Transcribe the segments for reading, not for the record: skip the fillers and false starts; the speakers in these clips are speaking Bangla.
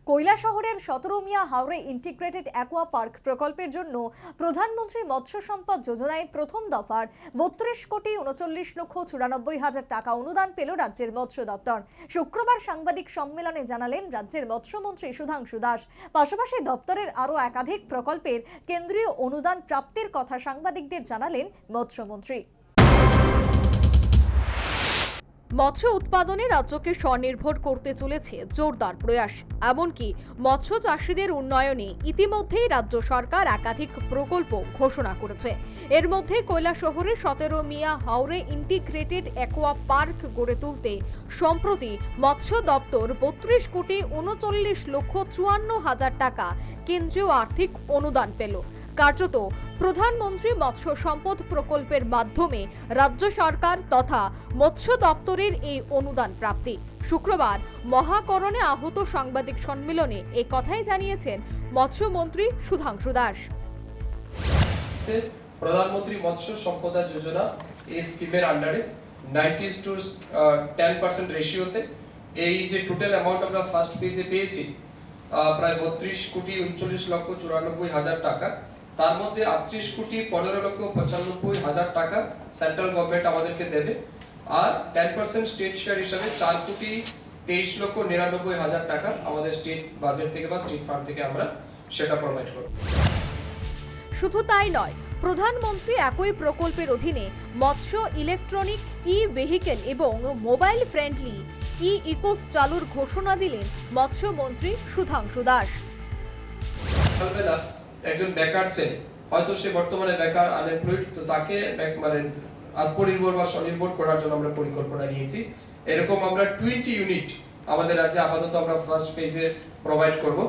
কৈলাসহরের 17 মিয়া হাওড়ে ইন্টিগ্রেটেড অ্যাকোয়া পার্ক প্রকল্পের জন্য প্রধানমন্ত্রী মৎস্য সম্পদ যোজনায় প্রথম দফার 32 কোটি 39 লক্ষ 94 হাজার টাকা অনুদান পেল রাজ্যের মৎস্য দপ্তর। শুক্রবার সাংবাদিক সম্মেলনে জানালেন রাজ্যের মৎস্যমন্ত্রী সুধাংশু দাস। পাশাপাশি দপ্তরের আরও একাধিক প্রকল্পের কেন্দ্রীয় অনুদান প্রাপ্তির কথা সাংবাদিকদের জানালেন মৎস্যমন্ত্রী। মৎস্য উৎপাদনে রাজ্যকে স্বনির্ভর করতে চলেছে জোরদার প্রয়াস। এমনকি মৎস্য চাষীদের উন্নয়নে ইতিমধ্যেই রাজ্য সরকার একাধিক প্রকল্প ঘোষণা করেছে। এর মধ্যে কৈলাসহরে 17 মিয়া হাওড়ে ইন্টিগ্রেটেড অ্যাকোয়া পার্ক গড়ে তুলতে সম্প্রতি মৎস্য দপ্তর 32 কোটি 39 লক্ষ 54 হাজার টাকা কেন্দ্রীয় আর্থিক অনুদান পেল। কার্যত প্রধানমন্ত্রী মৎস্য সম্পদ প্রকল্পের মাধ্যমে রাজ্য সরকার তথা মৎস্য দপ্তরের এই অনুদান প্রাপ্তি। শুক্রবার মহাকরণে আহত সাংবাদিক সম্মেলনে এই কথাই জানিয়েছেন মৎস্যমন্ত্রী সুধাংশু দাস। প্রধানমন্ত্রী মৎস্য সম্পদ যোজনা এই স্কিমের আন্ডারে 90:10% রেশিওতে এই যে টোটাল অ্যামাউন্ট আমরা ফার্স্ট পেজে পেয়েছি প্রায় 32 কোটি 39 লক্ষ 94 হাজার টাকা, তার মধ্যে 38 কোটি 15 লক্ষ 95 হাজার টাকা সেন্ট্রাল গভর্নমেন্ট আমাদেরকে দেবে, আর 10% স্টেট শেয়ার হিসাবে 4 কোটি 23 লক্ষ 99 হাজার টাকা আমাদের স্টেট বাজেট থেকে বা স্টেট ফান্ড থেকে আমরা সেটা প্রোভাইড করব। শুধু তাই নয়, প্রধানমন্ত্রী একই প্রকল্পের অধীনে মৎস্য ইলেকট্রনিক ভেহিকেল এবং মোবাইল ফ্রেন্ডলি ইকোস চালুর ঘোষণা দিলেন মৎস্যমন্ত্রী সুধাংশু দাস। একজন বেকার ছেলে, হয়তো সে বর্তমানে বেকার আনএমপ্লয়েড, তো তাকে মানে আত্মনির্ভর বা স্বনির্ভর করার জন্য আমরা পরিকল্পনা নিয়েছি। এরকম আমরা 20 ইউনিট আমাদের রাজ্যে আপাতত আমরা ফার্স্ট ফেজে প্রোভাইড করব।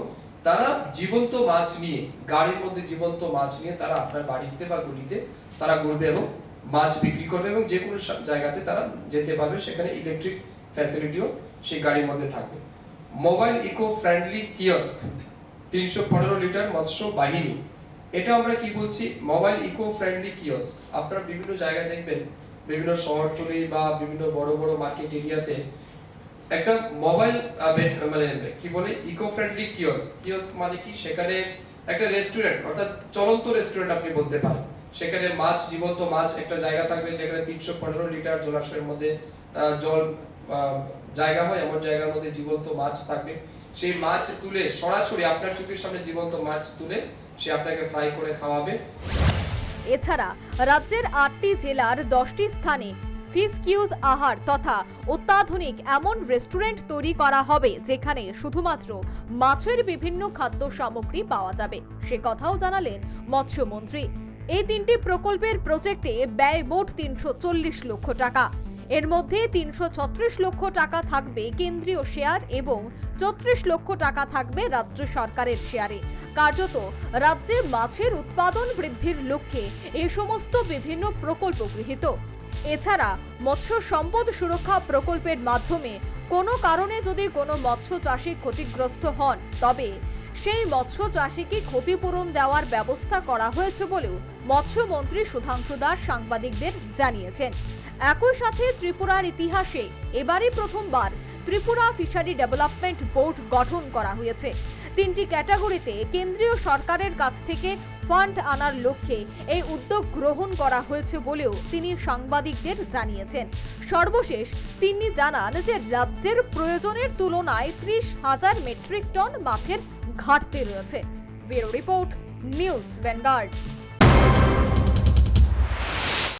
তারা জীবন্ত মাছ নিয়ে, গাড়ির মধ্যে জীবন্ত মাছ নিয়ে তারা আপনার বাড়িতে বা গলিতে তারা ঘুরবে এবং মাছ বিক্রি করবে এবং যে কোনো জায়গাতে তারা যেতে পারবে, সেখানে ইলেকট্রিক ফ্যাসিলিটিও সেই গাড়ির মধ্যে থাকবে। Mobile eco friendly kiosk 315 litre মৎস্য বাহিনী, এটা আমরা কি বলছি, মোবাইল ইকো ফ্রেন্ডলি কিয়স্ক। আপনারা বিভিন্ন জায়গায় দেখবেন, বিভিন্ন শহরতলি বা বিভিন্ন বড় বড় মার্কেট এরিয়াতে একটা মোবাইল মানে কি বলে ইকো ফ্রেন্ডলি কিয়স্ক। কিয়স্ক মানে কি, সেখানে একটা রেস্টুরেন্ট অর্থাৎ চলন্ত রেস্টুরেন্ট আপনি বলতে পারেন। সেখানে মাছ, জীবন্ত মাছ একটা জায়গা থাকবে যেখানে 315 লিটার জলাশয়ের মধ্যে জল জায়গা হয়, এমন জায়গার মধ্যে জীবন্ত মাছ থাকবে। সেই মাছ তুলে সরাসরি আপনার চোখের সামনে জীবন্ত মাছ তুলে সে আপনাকে ফ্রাই করে খাওয়াবে। এছাড়া রাজ্যের 8টি জেলার 10টি স্থানে ফিশ কিউজ আহার তথা অত্যাধুনিক এমন রেস্টুরেন্ট তৈরি করা হবে যেখানে শুধুমাত্র মাছের বিভিন্ন খাদ্য সামগ্রী পাওয়া যাবে, সে কথাও জানালেন মৎস্যমন্ত্রী। এই 3টি প্রকল্পের প্রজেক্টে ব্যয় মোট 340 লক্ষ টাকা। এর মধ্যে 336 লক্ষ টাকা থাকবে কেন্দ্রীয় শেয়ার এবং 34 লক্ষ টাকা থাকবে রাজ্য সরকারের শেয়ারে। কার্যত রাজ্যে মাছের উৎপাদন বৃদ্ধির লক্ষ্যে এই সমস্ত বিভিন্ন প্রকল্প গৃহীত। এছাড়া মৎস্য সম্পদ সুরক্ষা প্রকল্পের মাধ্যমে কোনো কারণে যদি কোনো মৎস্য চাষী ক্ষতিগ্রস্ত হন, তবে সেই মৎস্য চাষীকে ক্ষতিপূরণ দেওয়ার ব্যবস্থা করা হয়েছে বলেও মৎস্যমন্ত্রী সুধাংশু দাস সাংবাদিকদের জানিয়েছেন। একই সাথে ত্রিপুরার ইতিহাসে এবারই প্রথমবার ত্রিপুরা ফিশারি ডেভেলপমেন্ট বোর্ড গঠন করা হয়েছে। 3টি ক্যাটাগরিতে কেন্দ্রীয় সরকারের কাছ থেকে ফান্ড আনার লক্ষ্যে এই উদ্যোগ গ্রহণ করা হয়েছে বলেও তিনি সাংবাদিকদের জানিয়েছেন। সর্বশেষ তিনি জানান যে রাজ্যের প্রয়োজনের তুলনায় 30,000 মেট্রিক টন মাছের ঘাটতি রয়েছে। Bureau report, news vanguard.